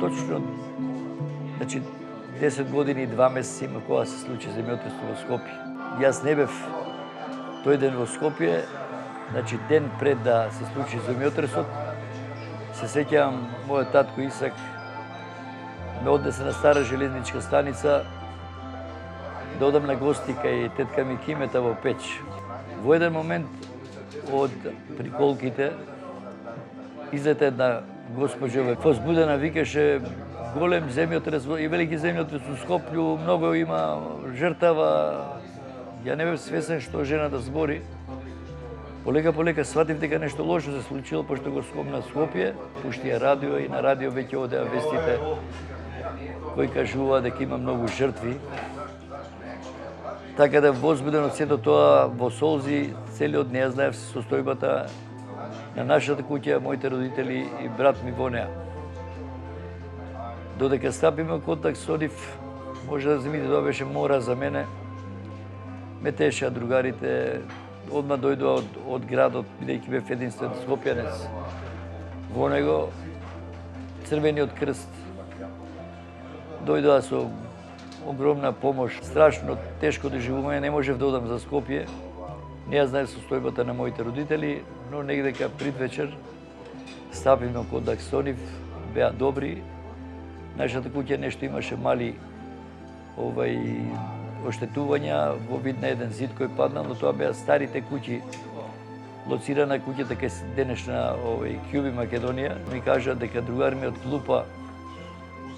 точно, значи 10 години и 2 месеца има кога се случи земјотресот во Скопје. Јас не бев тој ден во Скопје, значи ден пред да се случи земјотресот, се сеќавам мојот татко Исак ме однесе на стара железничка станица да одам на гости кај тетка ми Кимета во Печ. Во еден момент од приколките излета една госпоđа возбудена, викаше голем земјотрес и велики земјотрес у Скопју, многу има жртава. Ја не бев свесен што жената збори. Полека сватив дека нешто лошо се случило, пошто го скомна Скопје, пуштија радио и на радио веќе одеа вестите кои кажуваа дека има многу жртви. Така да возбуден од сето тоа, во солзи, целиот не ја знаев состојбата на нашата куќа, моите родители и брат ми во неа. Додека стапиме контакт со нив, може да земите тоа беше мора за мене. Ме тешеа другарите, одма дојдоа од градот, бидејќи бев единствен скопјанец. Во него Црвениот крст дојдоа со огромна помош, страшно тешко доживување, не можев да одам за Скопје. Не ја знаев состојбата на моите родители, но негдека пред вечер стапивме контакт со нив, беа добри. Нашата куќа нешто имаше мали оштетувања во вид на еден зид кој паднал, но тоа беа старите куќи. Лоцирана куќата кај денешна Кјуби Македонија. Ми кажа дека другар ми од клупа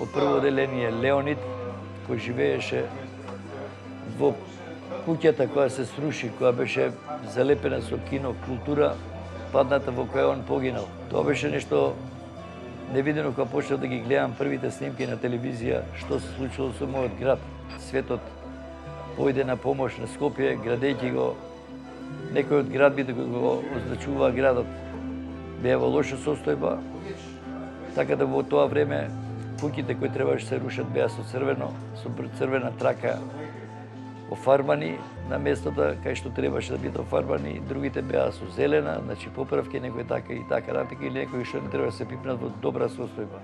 од прво оделение Леонид, кој живееше во куќата која се сруши, која беше залепена со кино, култура, падната во која он погинал. Тоа беше нешто невидено кога почнав да ги гледам првите снимки на телевизија, што се случило со мојот град. Светот појде на помош на Скопје, градејќи го. Некој од градбите кои го означуваа градот беа во лоша состојба, така да во тоа време куќите кои требаше се рушат беа со црвена трака офарбани на местото кај што требаше да бидат офарбани, другите беа со зелена, значи поправки, некои така и така натака, или некои што не треба да се пипнат во добра состојба.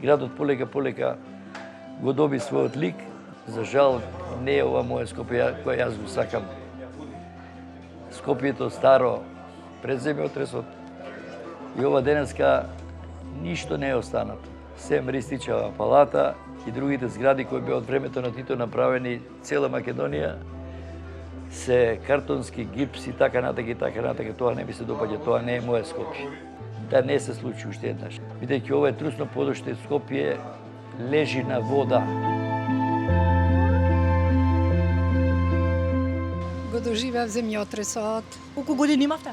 Градот полека го доби својот лик. За жал, не е ова моја Скопје која јас го сакам. Скопјето старо, пред земјотресот, и ова денеска ништо не е останато. Сем Ристичева палата и другите згради кои беа од времето на Тито направени, цела Македонија, се картонски гипс и така натака, тоа не ми се допаѓа, тоа не е моја Скопје. Да не се случи уште еднаш. Бидејќи ова е трусно подоште, Скопје лежи на вода. Го доживеав земјотресот. Колку години имавте?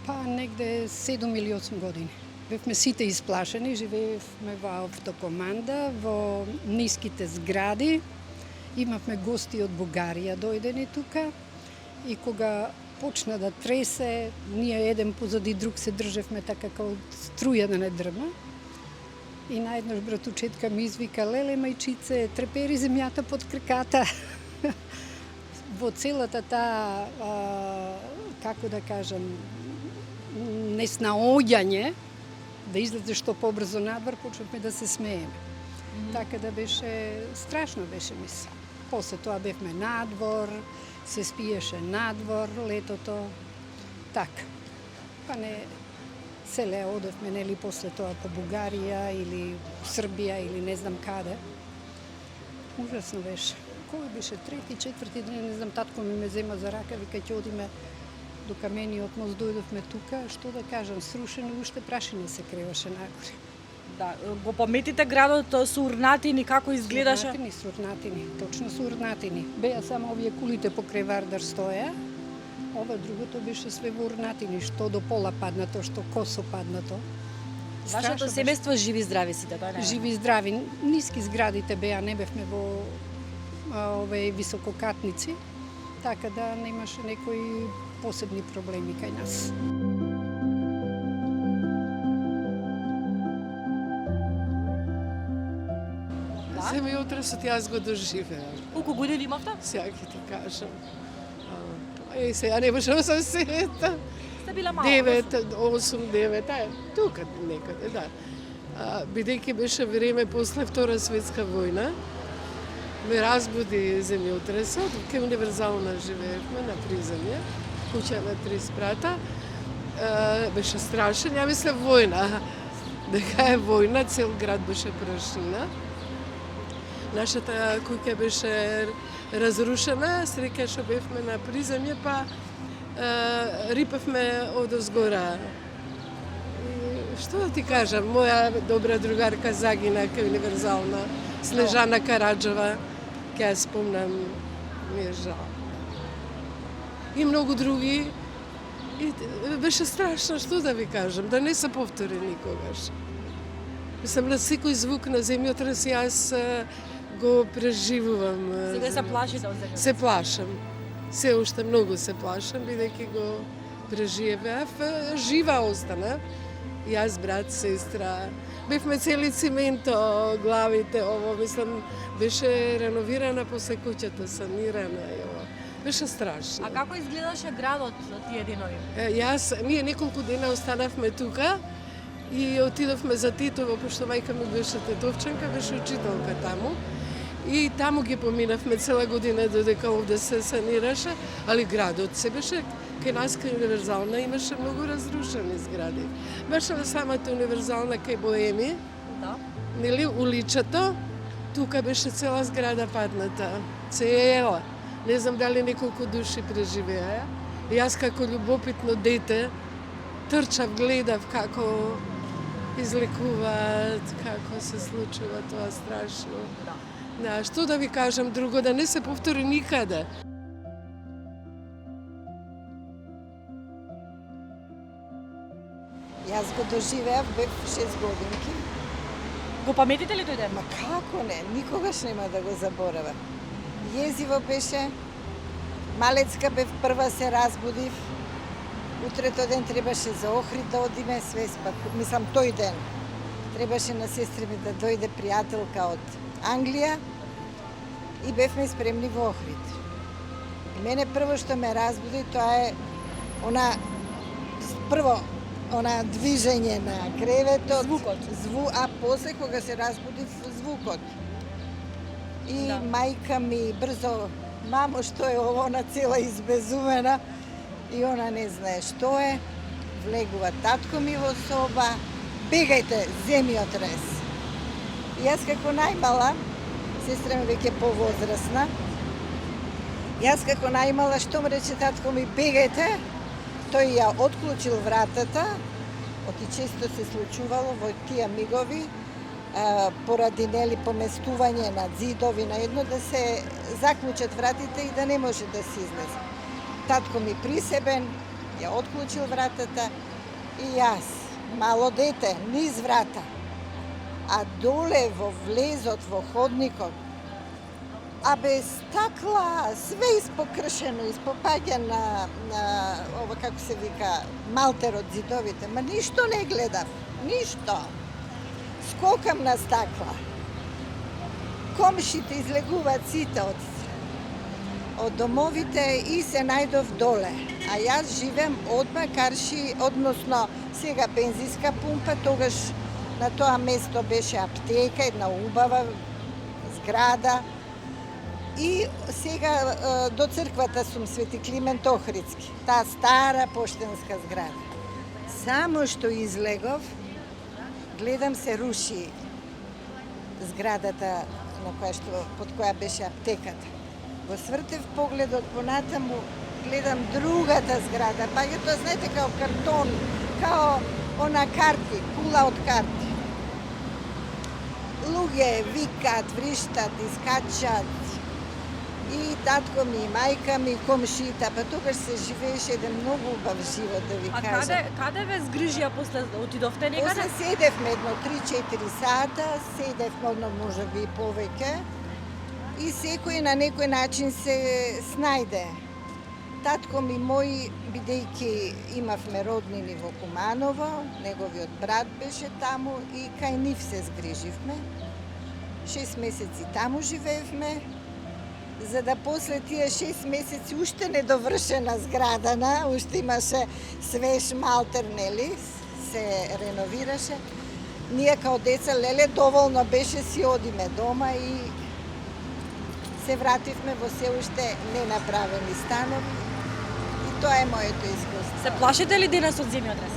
Па негде 7 или 8 години. Бевме сите исплашени, живеевме во автокоманда, во ниските згради. Имавме гости од Бугарија дојдени тука и кога почна да тресе, ние еден позади друг се држевме така како струја да не дрма. И наеднаш братучетка ми извика: "Леле, мајчице, трепери земјата под краката." Во целата таа, како да кажам, неснаоѓање, да излезе што побрзо надвор, почнавме да се смееме. Така да беше, страшно беше мисля. После тоа бевме надвор, се спиеше надвор летото. Така. Па не целе одевме, нели, после тоа по Бугарија или Србија или не знам каде. Ужасно беше. Кој беше трети, четврти ден, не знам, татко ме зема за рака, вика ќе одиме до Камениот мост, дојдовме тука, што да кажам, срушено, уште прашина се креваше нагоре. Да, го пометите градот со урнатини, како изгледаше? Сурнатини, точно сурнатини. Беа само овие кулите покрај Вардар стоја, ова другото беше све во урнатини, што до пола паднато, што косо паднато. Вашето семејство живи здрави сите, тоа не? Живи здрави, ниски зградите беа, не бевме во овие висококатници, така да немаше некои посебни проблеми кај нас. Земјотресот јас го доживеав. Колку години имавте? Сега ќе ти кажам. Сега не можам да се сета. Сте била мала? 9, 8, 9, тука некаде, да. бидејќи беше време после Втора светска војна, ме разбуди земјотресот, кај Универзална живеевме на приземје, куќа на 3 спрата. Беше страшен, ја мисля војна. Дека е војна, цел град беше прашина. Нашата куќа беше разрушена, среќа што бевме на приземје, па рипевме од озгора. Што да ти кажам, моја добра другарка загина кај Универзална, Снежана Караджова, ќе ја спомнам, ми е жал. И многу други. И беше страшно, што да ви кажам, да не се повтори никогаш. Мислам, на секој звук на земјотрес јас го преживувам. Сега се плашите од земјотрес? Се плашам. Се уште многу се плашам, бидејќи го преживеав. Жива остана. Јас, брат, сестра. Бевме цели цементо, главите, ово, мислам, беше реновирана после куќата, санирана и ово. Беше страшно. А како изгледаше градот тие денови? Ние неколку дена останавме тука и отидовме за Титово, пошто мајка ми беше тетовчанка, беше учителка таму. И таму ги поминавме цела година додека овде се санираше, али градот се беше кај нас кај Универзална имаше многу разрушени згради. Беше на самата Универзална кај Боеми, Да. нели, уличето, тука беше цела зграда падната. Цела. Не знам дали неколку души преживеа. Јас како љубопитно дете трчав, гледав како излекуваат, како се случува тоа страшно. Да, што да ви кажам друго, да не се повтори никаде. Јас го доживеав, бев 6 годинки. Го паметите ли тој ден? Ма како не, никогаш нема да го заборавам. Језиво беше, малецка бев, прва се разбудив. Утрето ден требаше за Охрид да одиме, све спак, мислам тој ден. Требаше на сестри ми да дојде пријателка од Англија и бевме спремни во Охрид. И мене прво што ме разбуди, тоа е она движење на креветот, Звукот. а после кога се разбудив звукот. И Да. мајка ми брзо, мамо, што е ово, она цела избезумена, и она не знае што е. Влегува татко ми во соба, бегајте, земјотрес. И јас како најмала, сестра ми веќе повозрасна, јас како најмала, што му рече татко ми, бегајте, тој ја отклучил вратата, оти често се случувало во тие мигови, поради нели поместување на ѕидови на едно, да се заклучат вратите и да не може да се излезе. Татко ми присебен, ја отклучил вратата и јас, мало дете, низ врата, а доле во влезот, во ходникот, стакла, све испокршено, испопаѓа на ова, како се вика, малтер од зидовите. Ма ништо не гледав, ништо. Скокам на стакла. Комшите излегуваат сите од домовите и се најдов доле. А јас живеам одма карши, односно сега бензинска пумпа, тогаш на тоа место беше аптека, една убава зграда. И сега до црквата сум Свети Климент Охридски, таа стара поштенска зграда. Само што излегов, гледам се руши зградата под која беше аптеката. Го свртев погледот понатаму, гледам другата зграда, паѓето, знаете, као картон, као она карти, кула од карти. Луѓе викаат, вриштат, искачат. И татко ми, и мајка ми, комшита, па тогаш се живееше еден многу убав живот, да ви А кажам. каде ве згрижија после отидовте некаде? После седевме едно 3-4 сата, седевме одно можеби и повеќе, и секој на некој начин се снајде. Татко ми мој, бидејќи имавме роднини во Куманово, неговиот брат беше таму и кај нив се згриживме. 6 месеци таму живеевме, за да после тие 6 месеци уште недовршена зградана, уште имаше свеж малтер, нели, се реновираше. Ние као деца, леле, доволно беше си одиме дома и се вративме во се уште ненаправени станови. И тоа е моето искуство. Се плашите ли денес од земјотрес?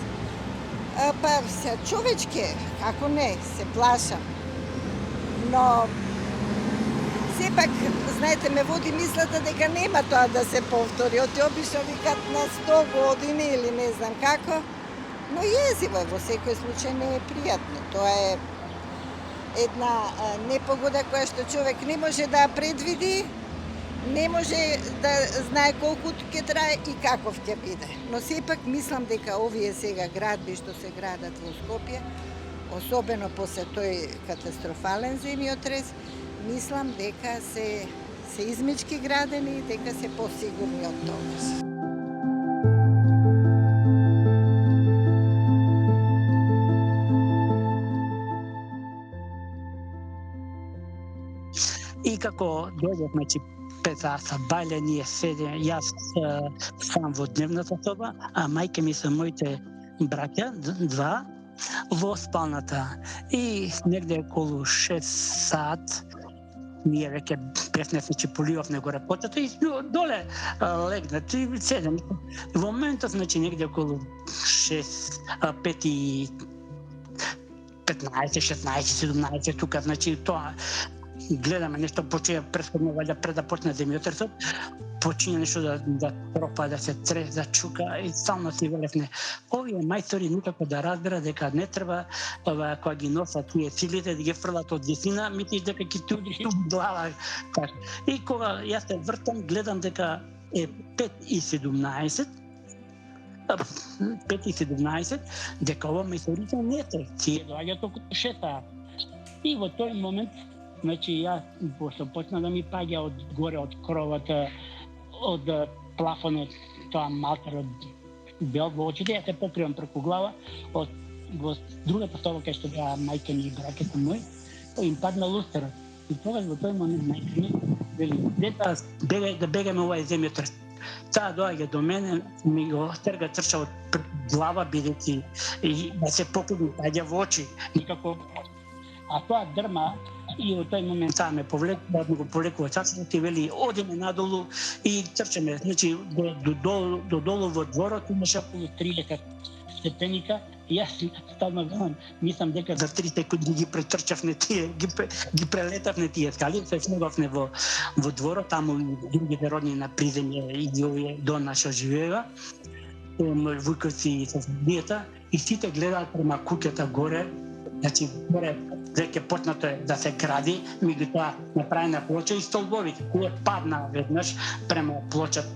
Па, се човечки, како не, се плашам. Но сепак, знаете, ме води мислата дека нема тоа да се повтори. Оти обично викат на 100 години или не знам како. Но језиво е, во секој случај не е пријатно. Тоа е една непогода која што човек не може да ја предвиди, не може да знае колку ќе трае и каков ќе биде. Но сепак мислам дека овие сега градби што се градат во Скопје, особено после тој катастрофален земјотрес, мислам дека се измички градени и дека се посигурни од тогаш. И како дојдов, значи, Петра са бајле, ние седе, јас сам во дневната соба, а мајка ми со моите браќа, два, во спалната. И негде околу 6 саат, ние веќе преснев, значи, поливавме горе потата и доле легнат и седем. Во моментот, значи, негде околу 5 и 15, 16, 17, тука, значи, тоа гледаме нешто почине претходно ваljda пред да почне земјотресот, почине нешто да тропа, да се трес, да чука и стално си велевне. Овие мајстори никако да разберат дека не треба кога ги носат тие силите да ги фрлат од висина, мислиш дека ќе ти удри у глава. И кога јас се вртам, гледам дека е 5:17, 5:17, дека ова мајсторите не се, тие доаѓаат околу 6 саат. И во тој момент, значи, јас пошто почна да ми паѓа од горе од кровата, од плафонот, тоа малтер од бел во очите, ја се покривам преку глава, во другата соба кај што беа мајка ми и бракето мој, им падна лустерот. И тогаш во тој момент мајка ми вели, дета, да бегаме овај земјотрес. Таа доаѓа до мене, ми го стерга трча од глава, бидејќи и да се покриви, паѓа во очи, никако. А тоа дрма и во тој момент таа ме повлекува, го повлекува часот и вели одиме надолу и трчаме. Значи до долу во дворот имаше околу 30 степеника и јас стално велам, мислам дека за 3 секунди ги претрчавме тие, ги прелетавме тие скали, се снегавме во дворот, таму и другите родни на приземје и овие до нашо живеева. Мој вујковци со диета и сите гледаат према куќата горе. Значи, горе веќе почнато е да се гради, меѓутоа направена плоча и столбовите, која падна веднаш према плочата.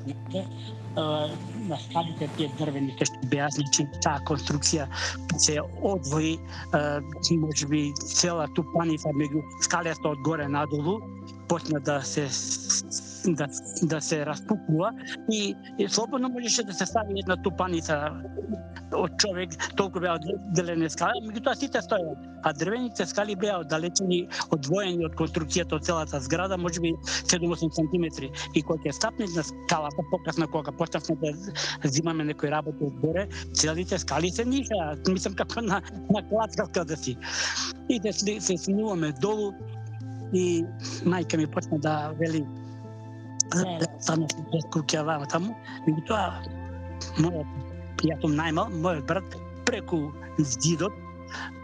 На скалите тие дрвените што беа, значи таа конструкција се одвои, можеби цела тупаница меѓу скалето од горе надолу, почна да се распукува и слободно можеше да се стави една тупаница од човек, толку беа одделени скали, меѓутоа сите стоеа, а дрвените скали беа оддалечени, одвоени од конструкцијата од целата зграда, можеби 7-8 сантиметри. И кога ќе стапнеш на скалата, покасно кога почнавме да взимаме некои работи од горе, целите скали се нишаа, мислам како на клацкалка да си. И се снуваме долу и мајка ми почна да вели стана без куќава таму, меѓутоа мојот, јас сум најмал, мојот брат преку зидот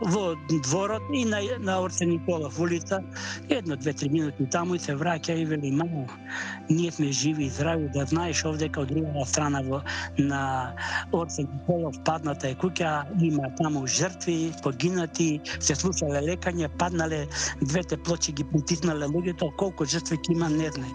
во дворот и на Орце Николов улица, 1-2-3 минути таму и се враќа и вели, мамо, ние сме живи и здрави, да знаеш овдека од другата страна на Орце Николов падната е куќа, има таму жртви, погинати, се слушале лекање, паднале, двете плочи ги притиснале луѓето, колку жртви ќе има не знае.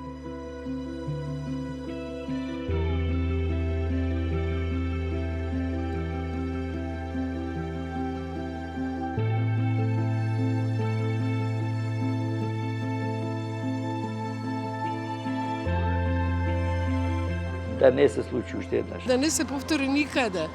Да не се случи уште еднаш. Да не се повтори никаде.